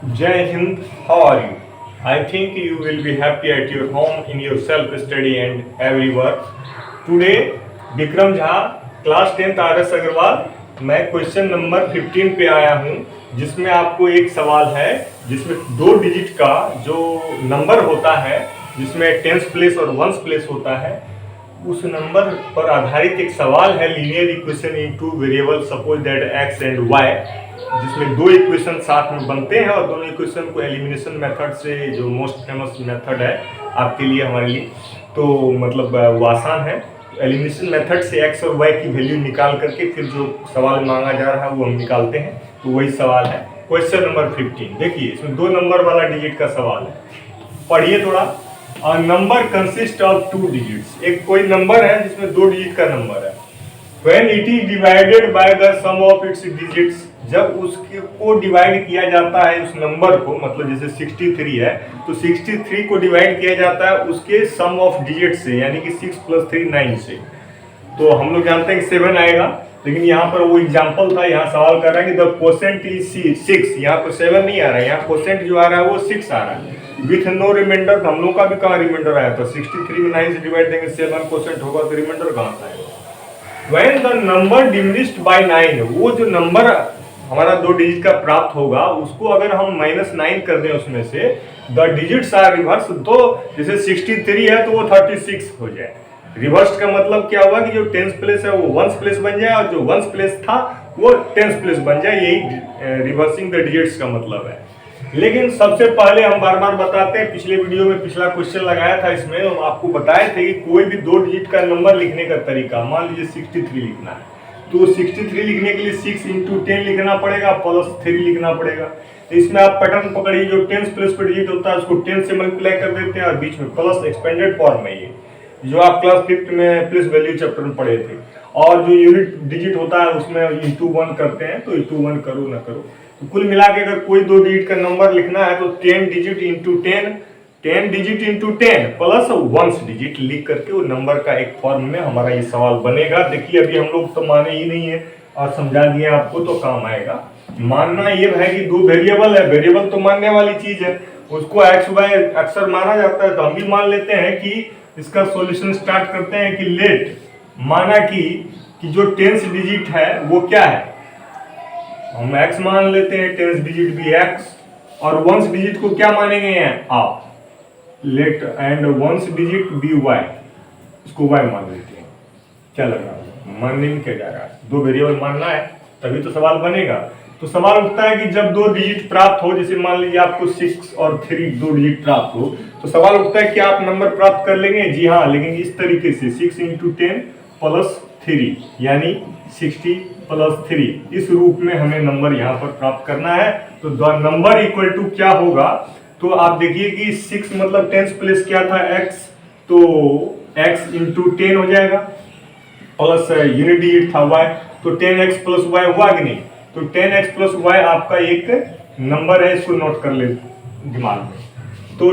Jai Hind, how are you? I think you will be happy at your home in your self-study and every work. Today, Vikram Jha, class 10th RS Agarwal, मैं question number 15 पे आया हूँ, जिसमें आपको एक सवाल है, जिसमें 2 डिजिट का जो नंबर होता है, जिसमें 10th प्लेस और 1st प्लेस होता है, उस नंबर पर आधारित एक सवाल है linear equation in two variable suppose that x and y, जिसमें 2 इक्वेशन साथ में बनते हैं और दोनों इक्वेशन को एलिमिनेशन मेथड से, जो मोस्ट फेमस मेथड है आपके लिए हमारे लिए, तो मतलब वो आसान है। एलिमिनेशन मेथड से एक्स और वाई की वैल्यू निकाल करके फिर जो सवाल मांगा जा रहा है वो हम निकालते हैं, तो वही सवाल है क्वेश्चन नंबर 15। देखिए इसमें 2 नंबर वाला डिजिट का सवाल है, पढ़िए थोड़ा। नंबर कंसिस्ट ऑफ 2 डिजिट्स, एक कोई नंबर है जिसमें 2 डिजिट का नंबर है। When it is divided by the sum of its digits, जब उसके को डिवाइड किया जाता है उस नंबर को, मतलब जैसे 63 है तो 63 को डिवाइड किया जाता है उसके सम ऑफ डिजिट से, यानी कि 6 + 3 9 से। तो हम लोग जानते हैं कि 7 आएगा, लेकिन यहाँ पर वो एग्जाम्पल था, यहाँ सवाल कर रहा है कि द क्वोशेंट इज 6। यहाँ पर 7 नहीं आ रहा है, यहाँ क्वोशेंट जो आ रहा है वो 6 आ रहा है विथ नो रिमाइंडर। हम लोग का भी कहाँ रिमाइंडर आया था, 63 में 9 से डिवाइड देंगे 7 क्वोशेंट होगा, तो रिमाइंडर कहाँ से आएगा। When the number diminished by 9, वो जो नंबर हमारा 2 डिजिट का प्राप्त होगा उसको अगर हम -9 कर दें उसमें से, द डिजिट्स आर रिवर्स, तो जैसे 63 है तो वो 36 हो जाए। रिवर्स का मतलब क्या हुआ कि जो 10th प्लेस है वो 1st प्लेस बन जाए और जो 1st प्लेस था वो 10th प्लेस बन जाए, यही रिवर्सिंग द डिजिट्स का मतलब है। लेकिन सबसे पहले हम बार बार बताते हैं, पिछले वीडियो में पिछला क्वेश्चन लगाया था, इसमें हम आपको बताए थे कि कोई भी 2 डिजिट का नंबर लिखने का तरीका, मान लीजिए 63 लिखना है तो 63 लिखने के लिए 6 × 10 लिखना पड़ेगा प्लस 3 लिखना पड़ेगा। तो इसमें आप पैटर्न पकड़िए, जो 10th प्लेस पर डिजिट होता है उसको 10 से मल्टीप्लाई कर देते हैं और बीच में प्लस एक्सपेंडेड फॉर्म है, ये जो आप क्लास 5th में प्लेस वैल्यू चैप्टर में पढ़े थे। और जो यूनिट डिजिट होता है उसमें इंटू 1 करते हैं, तो इंटू 1 करो ना करो, तो कुल मिला के अगर कोई 2 डिजिट का नंबर लिखना है तो 10 digit into 10, 10 digit into 10 plus 1 digit लिख करके वो नंबर का एक फॉर्म में हमारा ये सवाल बनेगा। देखिए अभी हम लोग तो माने ही नहीं है और समझा दिए आपको, तो काम आएगा। मानना ये है कि 2 वेरिएबल है, वेरिएबल तो मानने वाली चीज है, उसको एक्स वाई अक्सर माना जाता है, तो हम भी मान लेते हैं कि इसका सॉल्यूशन स्टार्ट करते हैं कि लेट, माना कि जो 10th डिजिट है वो क्या है, हम x मान लेते हैं, 10th डिजिट भी x, और 1st डिजिट को क्या मानेंगे हैं आप, लेट एंड 1st डिजिट बी y, इसको y मान लेते हैं। क्या लग रहा है, मानने में क्या जा रहा है, 2 वेरिएबल मानना है तभी तो सवाल बनेगा। तो सवाल उठता है कि जब 2 डिजिट प्राप्त हो, जैसे मान लीजिए आपको 6 और 3 2 डिजिट प्राप्त हो, तो सवाल उठता है कि आप नंबर प्राप्त कर लेंगे। जी हाँ, लेकिन इस तरीके से 6 × 10 प्लस 3 यानी 60 प्लस 3, इस रूप में हमें नंबर यहाँ पर प्राप्त करना है। तो द नंबर इक्वल टू क्या होगा, तो आप देखिए कि 6 मतलब 10th प्लेस क्या था x, तो x × 10 हो जाएगा प्लस यूनिट डिजिट था y, तो 10x + y हुआ कि नहीं, तो 10x + y आपका एक नंबर है, इसको नोट कर ले दिमाग में। तो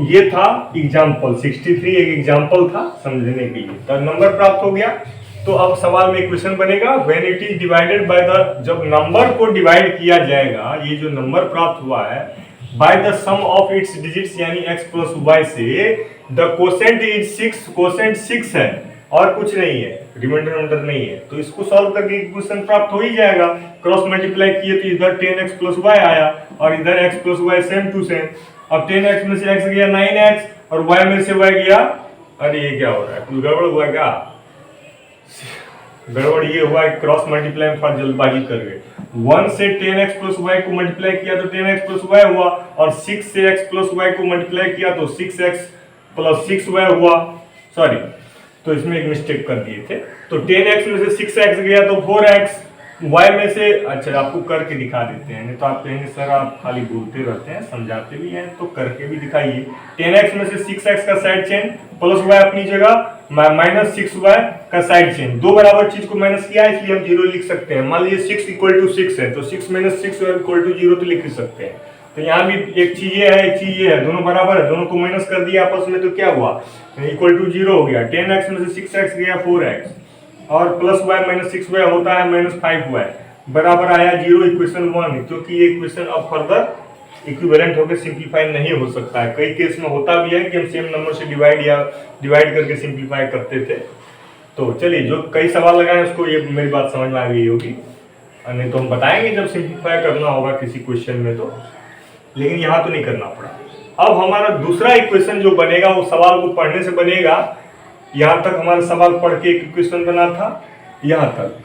ये था एग्जाम्पल, 63 एक एग्जाम्पल था समझने के लिए, तो नंबर प्राप्त हो गया। तो अब सवाल में क्वेश्चन बनेगा, when it is divided by the, जब नंबर को डिवाइड किया जाएगा, ये जो नंबर प्राप्त हुआ है by the sum of its digits यानी x + y से, द क्वोशेंट इज 6, क्वोशेंट 6 है और कुछ नहीं है, रिमाइंडर नहीं है, तो इसको सॉल्व करके इक्वेशन प्राप्त हो ही जाएगा। क्रॉस मल्टीप्लाई किए तो इधर 10x + y आया और इधर x + y same to same. अब 10x में से x गया 9x और y में से y गया, अरे ये क्या हो रहा है, कुछ गड़बड़ हुआ क्या, गड़बड़ ये हुआ है क्रॉस मल्टीप्लाई में थोड़ा जल्दबाजी कर गए। 1 से 10x + y को मल्टीप्लाई किया तो 10x + y हुआ, और 6 से x + y को मल्टीप्लाई किया तो 6x + 6y हुआ, सॉरी तो इसमें एक मिस्टेक कर दिए थे, तो 10x में से 6x गया तो 4x, y में से, अच्छा आपको करके दिखा देते हैं, नहीं तो आप कहेंगे सर आप खाली बोलते रहते हैं समझाते भी हैं, तो करके भी दिखाइए। 10x में से 6x का साइड चेन प्लस y अपनी जगह -6y का साइड चेन, 2 बराबर चीज को माइनस किया इसलिए हम 0 लिख सकते हैं। मान लीजिए 6 = 6 है तो 6 - 6 = 0 तो लिख सकते हैं। तो यहाँ भी एक चीज ये है, एक चीज ये है, दोनों बराबर है, दोनों को माइनस कर दिया आपस में तो क्या हुआ, = 0 हो गया। 10x में से 6x गया 4x और प्लस y -6y होता है -5y, बराबर आया 0, इक्वेशन 1, क्योंकि ये इक्वेशन अब फर्दर इक्विवेलेंट होकर सिंप्लीफाई नहीं हो सकता है। कई केस में होता भी है कि हम सेम नंबर से डिवाइड करके सिंप्लीफाई करते थे। तो चलिए, जो कई सवाल लगाए उसको ये मेरी बात समझ में आ गई होगी, नहीं तो हम बताएंगे जब सिंप्लीफाई करना होगा किसी क्वेश्चन में तो, लेकिन यहाँ तो नहीं करना पड़ा। अब हमारा दूसरा इक्वेशन जो बनेगा वो सवाल को पढ़ने से बनेगा। यहाँ तक हमारा सवाल पढ़ के एक इक्वेशन बना था, यहाँ तक।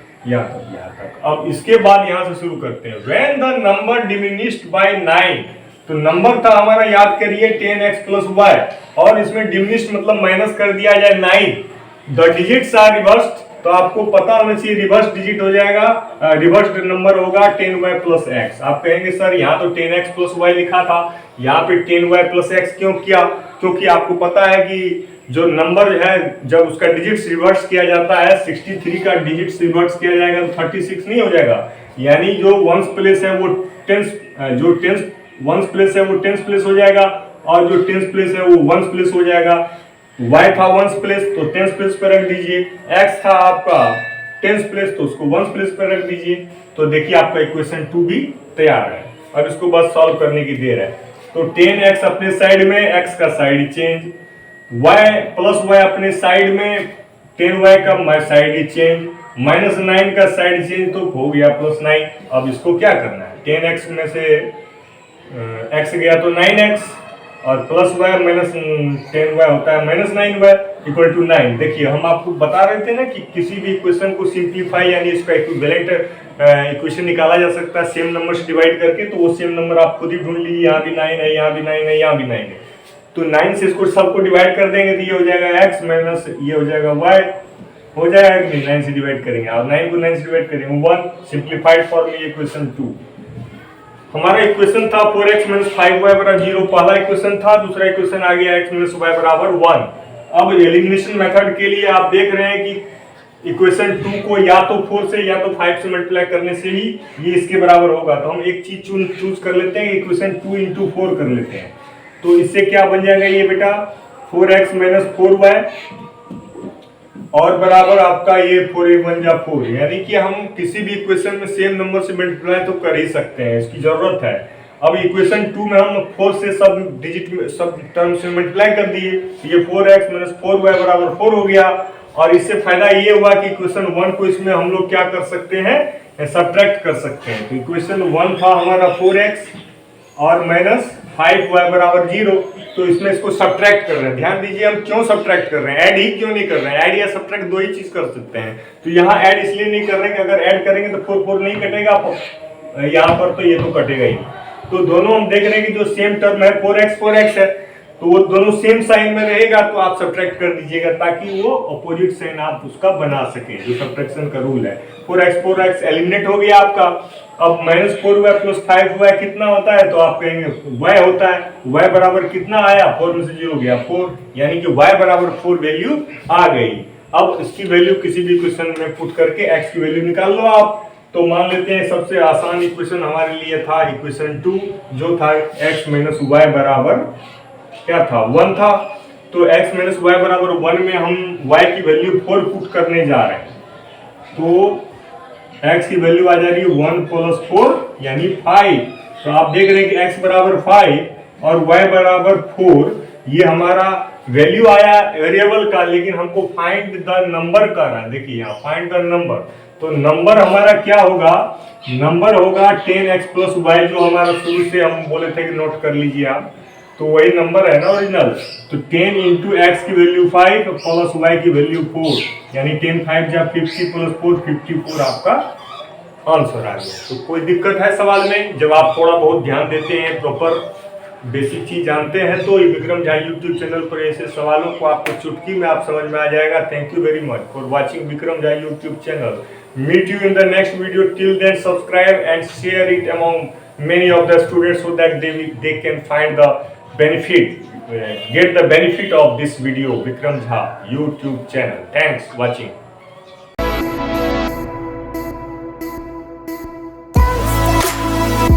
अब इसके बाद यहाँ से शुरू करते हैं। When the number diminished by 9, तो नंबर था हमारा, याद करिए 10x plus y, और इसमें डिमिनिश्ड मतलब माइनस कर दिया जाए 9। द डिजिट्स आर रिवर्स्ड, तो आपको पता होना चाहिए रिवर्स डिजिट हो जाएगा, रिवर्स नंबर होगा 10y plus x। आप कहेंगे सर यहाँ तो 10x plus y लिखा था, यहाँ पे 10y plus x क्यों किया? क्योंकि आपको पता है कि जो नंबर है जब उसका डिजिट्स रिवर्स किया जाता है, 63 का डिजिट्स रिवर्स किया जाएगा तो 36 नहीं हो जाएगा। यानी जो वंस प्लेस है वो टेंस, जो टेंस वंस प्लेस है वो टेंस प्लेस हो जाएगा, और जो टेंस प्लेस है वो वंस प्लेस हो जाएगा। y था वंस प्लेस तो टेंस प्लेस पर रख दीजिए, x था आपका टेंस प्लेस तो उसको वंस प्लेस पर रख दीजिए। तो देखिए आपका इक्वेशन 2 भी तैयार है। अब इसको बस सॉल्व करने की देर है। तो 10x अपने साइड में, x का side change, y plus y अपने साइड में, 10y का साइड चेंज, माइनस 9 का साइड चेंज, तो हो गया प्लस 9। अब इसको क्या करना है, 10x में से x गया तो 9x, और प्लस y माइनस 10y होता है माइनस 9y इक्वल टू 9। देखिए हम आपको बता रहे थे ना कि किसी भी इक्वेशन को सिंप्लीफाई यानी इसका इक्विवेलेंट इक्वेशन निकाला जा सकता है सेम नंबर से डिवाइड करके। तो वो सेम नंबर आप खुद ही ढूंढ लीजिए, यहाँ भी 9 है, यहाँ भी 9 है, यहाँ भी 9 है। तो 9 से इसको सबको डिवाइड कर देंगे तो ये हो जाएगा x माइनस ये हो जाएगा y, हो जाएगा कि 9 से डिवाइड करेंगे, और 9 को 9 से डिवाइड करेंगे 1। सिंप्लीफाइड फॉर्म में इक्वेशन 2। हमारा इक्वेशन था 4x माइनस 5y बराबर 0, पहला इक्वेशन था। दूसरा इक्वेशन आ गया x माइनस y बराबर 1। अब एलिमिनेशन मेथड के लिए आप देख रहे हैं कि इक्वेशन 2 को या तो 4 से या तो 5 से मल्टीप्लाई करने से ही ये इसके बराबर होगा। तो हम एक चीज चूज कर लेते हैं, इक्वेशन 2 इंटू 4 कर लेते हैं। तो इससे क्या बन जाएगा ये बेटा, 4x माइनस 4y और बराबर आपका ये 4 जा 4। यानी कि हम किसी भी इक्वेशन में सेम नंबर से मल्टीप्लाई तो कर ही सकते हैं, इसकी जरूरत है। अब इक्वेशन 2 में हम 4 से सब डिजिट में सब टर्म से मल्टीप्लाई कर दिए, ये 4x माइनस 4y बराबर 4 हो गया। और इससे फायदा ये हुआ कि इक्वेशन 1 को इसमें हम लोग क्या कर सकते हैं, सब्ट्रैक्ट कर सकते हैं। तो इक्वेशन 1 था हमारा 4x और माइनस 5y बराबर 0, तो इसमें इसको सब्ट्रैक्ट कर रहे हैं। ध्यान दीजिए हम क्यों सब्ट्रैक्ट कर रहे हैं, ऐड ही क्यों नहीं कर रहे हैं। ऐड या सब्ट्रैक्ट दो ही चीज कर सकते हैं। तो यहाँ ऐड इसलिए नहीं कर रहे हैं कि अगर ऐड करेंगे तो 4 4 नहीं कटेगा यहाँ पर, तो ये तो कटेगा ही। तो दोनों हम देख रहे हैं कि जो सेम टर्म है 4x है, तो वो दोनों सेम साइन में रहेगा, तो आप सब्ट्रैक्ट कर दीजिएगा ताकि वो अपोजिट साइन आप उसका बना सके, जो सब्ट्रैक्शन का रूल है। 4x एलिमिनेट हो गया आपका। अब माइनस 4y प्लस 5y कितना होता है, तो आप कहेंगे y होता है। y बराबर कितना आया, 4 में से 0 गया 4, यानी कि y बराबर 4 वैल्यू आ गई। अब इसकी वैल्यू किसी भी क्वेश्चन में पुट करके x की वैल्यू निकाल लो आप। तो मान लेते हैं सबसे आसान इक्वेशन हमारे लिए था इक्वेशन 2, जो था x माइनस y बराबर क्या था, 1 था। तो x माइनस y बराबर 1 में हम y की वैल्यू 4 पुट करने जा रहे हैं। तो x की वैल्यू आ जा रही है 1 प्लस 4 यानी 5। तो आप देख रहे हैं कि x बराबर 5 और y बराबर 4, ये हमारा वैल्यू आया वेरिएबल का, लेकिन हमको फाइंड द नंबर करना है। देखिए यहाँ फाइंड द नंबर, तो नंबर हमारा क्या होगा, नंबर होगा 10x प्लस y, जो हमारा शुरू से हम बोले थे कि नोट कर लीजिए आप, तो वही नंबर है ना ओरिजिनल। तो 10 इंटू एक्स की वैल्यू 5 प्लस y की वैल्यू 4, यानी 10 5 जा 50 प्लस 4 54 आपका आंसर आ गया। तो कोई दिक्कत है सवाल में, जब आप थोड़ा बहुत ध्यान देते हैं, प्रॉपर बेसिक चीज जानते हैं, तो विक्रम झा यूट्यूब चैनल पर ऐसे सवालों को आपको चुटकी में आप समझ में आ जाएगा। Thank you very much for watching Vikram Jha YouTube channel. Meet you in the next video, till then subscribe and share it among many of the students so that they can find the benefit, get the benefit of this video, Vikram Jha YouTube channel. Thanks watching.